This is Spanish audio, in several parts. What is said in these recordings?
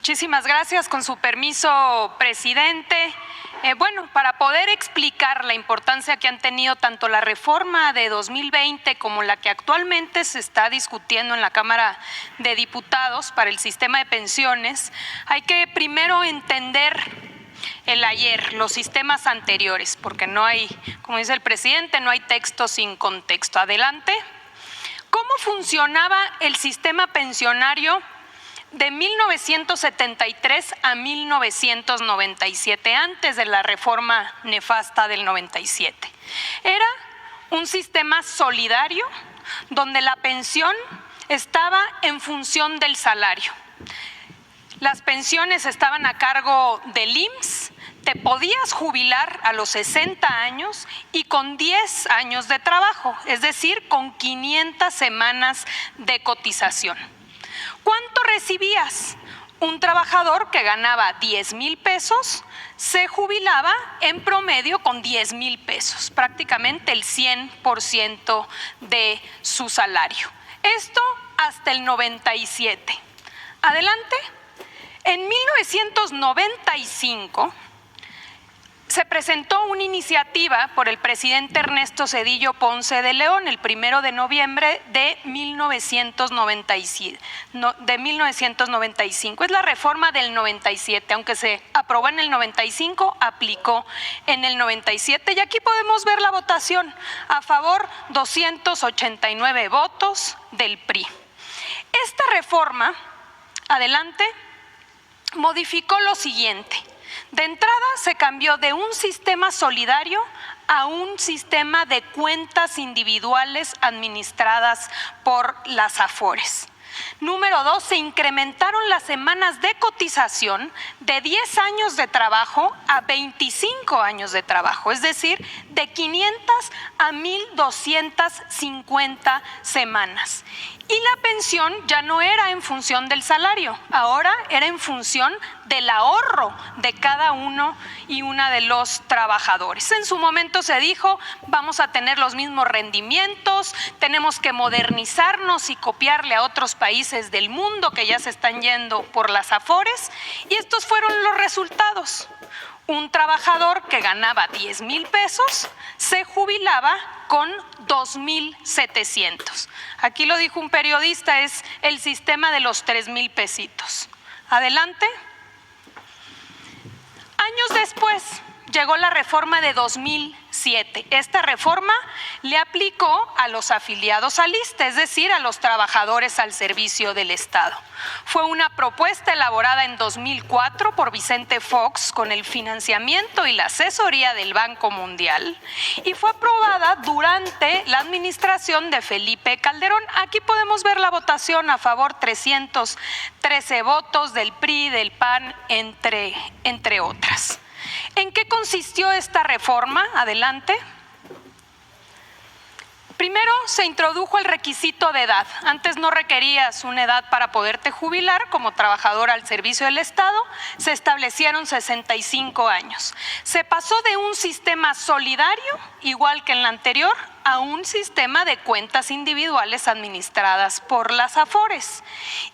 Muchísimas gracias. Con su permiso, presidente. Para poder explicar la importancia que han tenido tanto la reforma de 2020 como la que actualmente se está discutiendo en la Cámara de Diputados para el sistema de pensiones, hay que primero entender el ayer, los sistemas anteriores, porque no hay, como dice el presidente, no hay texto sin contexto. Adelante. ¿Cómo funcionaba el sistema pensionario de 1973 a 1997, antes de la reforma nefasta del 97? Era un sistema solidario donde la pensión estaba en función del salario. Las pensiones estaban a cargo del IMSS, te podías jubilar a los 60 años y con 10 años de trabajo, es decir, con 500 semanas de cotización. ¿Cuánto recibías? Un trabajador que ganaba 10,000 pesos se jubilaba en promedio con 10,000 pesos, prácticamente el 100% de su salario. Esto hasta el 97. Adelante. En 1995 se presentó una iniciativa por el presidente Ernesto Zedillo Ponce de León el 1 de noviembre de 1995. Es la reforma del 97, aunque se aprobó en el 95, aplicó en el 97. Y aquí podemos ver la votación. A favor, 289 votos del PRI. Esta reforma, adelante, modificó lo siguiente. De entrada se cambió de un sistema solidario a un sistema de cuentas individuales administradas por las AFORES. Número 2, se incrementaron las semanas de cotización de 10 años de trabajo a 25 años de trabajo, es decir, de 500 a 1,250 semanas. Y la pensión ya no era en función del salario, ahora era en función del ahorro de cada uno y una de los trabajadores. En su momento se dijo, vamos a tener los mismos rendimientos, tenemos que modernizarnos y copiarle a otros países del mundo que ya se están yendo por las AFORES, y estos fueron los resultados. Un trabajador que ganaba 10,000 pesos se jubilaba con 2,700. Aquí lo dijo un periodista, es el sistema de los 3,000 pesitos. Adelante. Años después llegó la reforma de 2007. Esta reforma le aplicó a los afiliados al ISSSTE, es decir, a los trabajadores al servicio del Estado. Fue una propuesta elaborada en 2004 por Vicente Fox con el financiamiento y la asesoría del Banco Mundial y fue aprobada durante la administración de Felipe Calderón. Aquí podemos ver la votación: a favor 313 votos del PRI, del PAN, entre otras. ¿En qué consistió esta reforma? Adelante. Primero, se introdujo el requisito de edad. Antes no requerías una edad para poderte jubilar como trabajador al servicio del Estado. Se establecieron 65 años. Se pasó de un sistema solidario, igual que en la anterior, a un sistema de cuentas individuales administradas por las AFORES.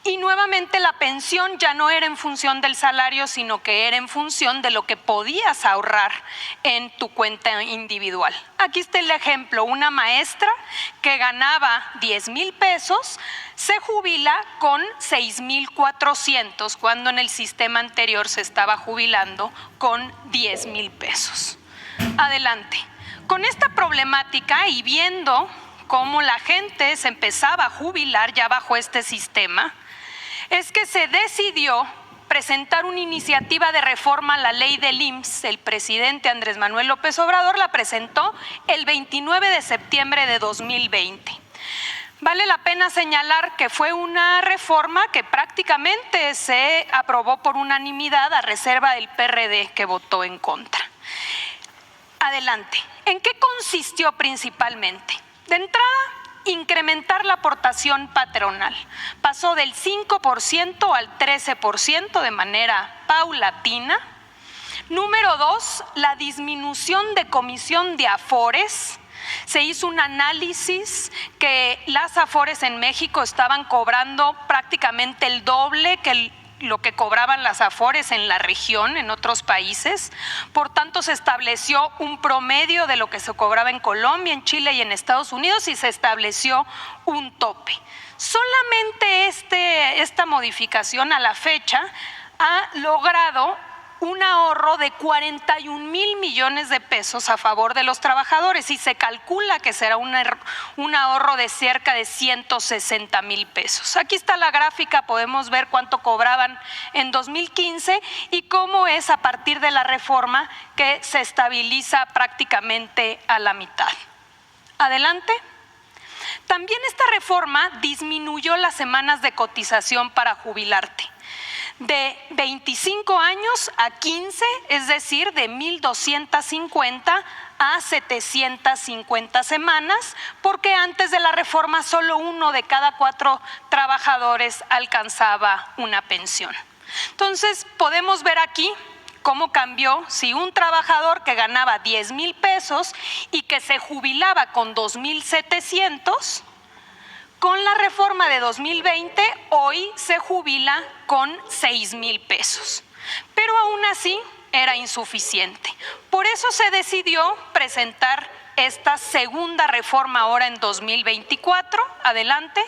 Y nuevamente la pensión ya no era en función del salario, sino que era en función de lo que podías ahorrar en tu cuenta individual. Aquí está el ejemplo: una maestra que ganaba 10,000 pesos se jubila con 6,400, cuando en el sistema anterior se estaba jubilando con 10,000 pesos. Adelante. Con esta problemática y viendo cómo la gente se empezaba a jubilar ya bajo este sistema, es que se decidió presentar una iniciativa de reforma a la ley del IMSS. El presidente Andrés Manuel López Obrador la presentó el 29 de septiembre de 2020. Vale la pena señalar que fue una reforma que prácticamente se aprobó por unanimidad, a reserva del PRD, que votó en contra. Adelante. ¿En qué consistió principalmente? De entrada, incrementar la aportación patronal. Pasó del 5% al 13% de manera paulatina. Número 2, la disminución de comisión de AFORES. Se hizo un análisis que las AFORES en México estaban cobrando prácticamente el doble que lo que cobraban las AFORES en la región, en otros países. Por tanto, se estableció un promedio de lo que se cobraba en Colombia, en Chile y en Estados Unidos, y se estableció un tope. Solamente esta modificación a la fecha ha logrado un ahorro de 41,000 millones de pesos a favor de los trabajadores, y se calcula que será un ahorro de cerca de 160,000 pesos. Aquí está la gráfica, podemos ver cuánto cobraban en 2015 y cómo es a partir de la reforma que se estabiliza prácticamente a la mitad. Adelante. También esta reforma disminuyó las semanas de cotización para jubilarte, de 25 años a 15, es decir, de 1,250 a 750 semanas, porque antes de la reforma solo 1 de cada 4 trabajadores alcanzaba una pensión. Entonces, podemos ver aquí cómo cambió si un trabajador que ganaba 10,000 pesos y que se jubilaba con 2,700, con la reforma de 2020, hoy se jubila con 6,000 pesos. Pero aún así era insuficiente. Por eso se decidió presentar esta segunda reforma ahora en 2024, adelante,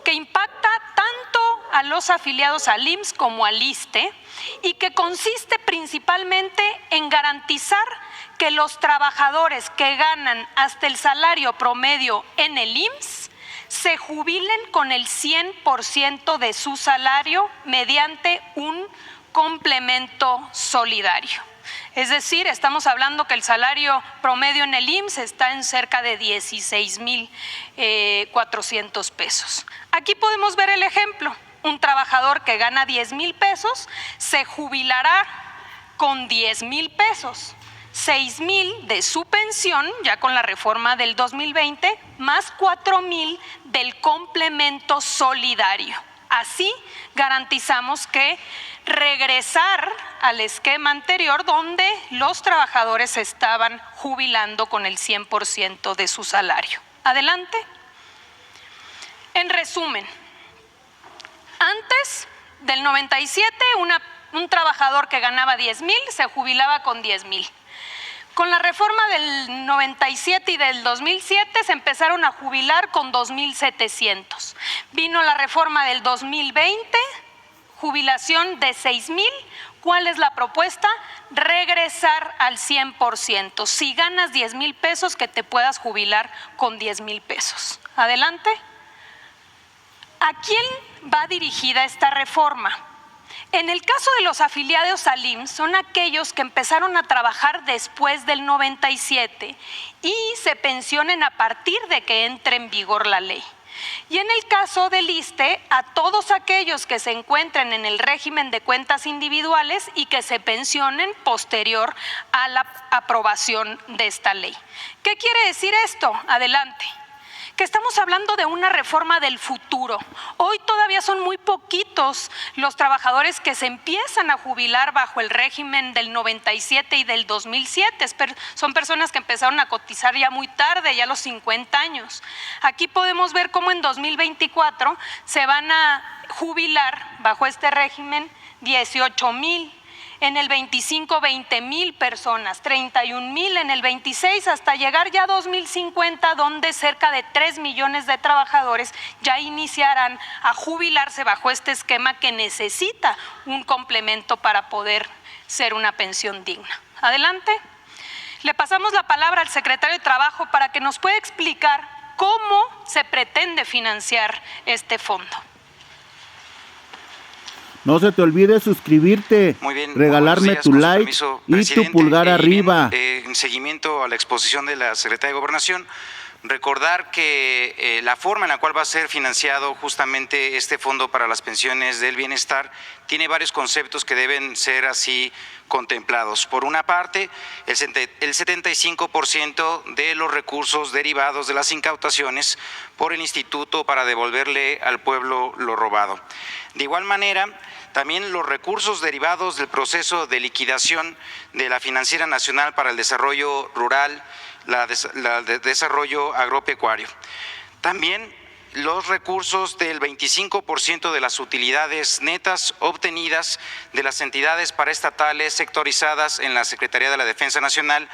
que impacta tanto a los afiliados al IMSS como al ISSSTE y que consiste principalmente en garantizar que los trabajadores que ganan hasta el salario promedio en el IMSS se jubilen con el 100% de su salario mediante un complemento solidario. Es decir, estamos hablando que el salario promedio en el IMSS está en cerca de 16,400 pesos. Aquí podemos ver el ejemplo. Un trabajador que gana 10,000 pesos se jubilará con 10,000 pesos. 6,000 de su pensión, ya con la reforma del 2020, más 4,000 del complemento solidario. Así garantizamos que regresar al esquema anterior donde los trabajadores se estaban jubilando con el 100% de su salario. Adelante. En resumen, antes del 97, un trabajador que ganaba 10,000 se jubilaba con 10,000. Con la reforma del 97 y del 2007 se empezaron a jubilar con 2,700. Vino la reforma del 2020, jubilación de 6,000. ¿Cuál es la propuesta? Regresar al 100%. Si ganas 10,000 pesos, que te puedas jubilar con 10,000 pesos. Adelante. ¿A quién va dirigida esta reforma? En el caso de los afiliados al IMSS, son aquellos que empezaron a trabajar después del 97 y se pensionen a partir de que entre en vigor la ley. Y en el caso del ISSSTE, a todos aquellos que se encuentren en el régimen de cuentas individuales y que se pensionen posterior a la aprobación de esta ley. ¿Qué quiere decir esto? Adelante. Que estamos hablando de una reforma del futuro. Hoy todavía son muy poquitos los trabajadores que se empiezan a jubilar bajo el régimen del 97 y del 2007. Son personas que empezaron a cotizar ya muy tarde, ya a los 50 años. Aquí podemos ver cómo en 2024 se van a jubilar bajo este régimen 18,000. En el 25, 20,000 personas, 31,000 en el 26, hasta llegar ya a 2050, donde cerca de 3 millones de trabajadores ya iniciarán a jubilarse bajo este esquema que necesita un complemento para poder ser una pensión digna. Adelante. Le pasamos la palabra al secretario de Trabajo para que nos pueda explicar cómo se pretende financiar este fondo. No se te olvide suscribirte, muy bien, regalarme tu like permiso, y tu pulgar arriba. En seguimiento a la exposición de la Secretaría de Gobernación, recordar que la forma en la cual va a ser financiado justamente este fondo para las pensiones del bienestar tiene varios conceptos que deben ser así contemplados. Por una parte, el 75% de los recursos derivados de las incautaciones por el Instituto para devolverle al pueblo lo robado. De igual manera, también los recursos derivados del proceso de liquidación de la Financiera Nacional para el Desarrollo Rural, la de Desarrollo Agropecuario. También los recursos del 25% de las utilidades netas obtenidas de las entidades paraestatales sectorizadas en la Secretaría de la Defensa Nacional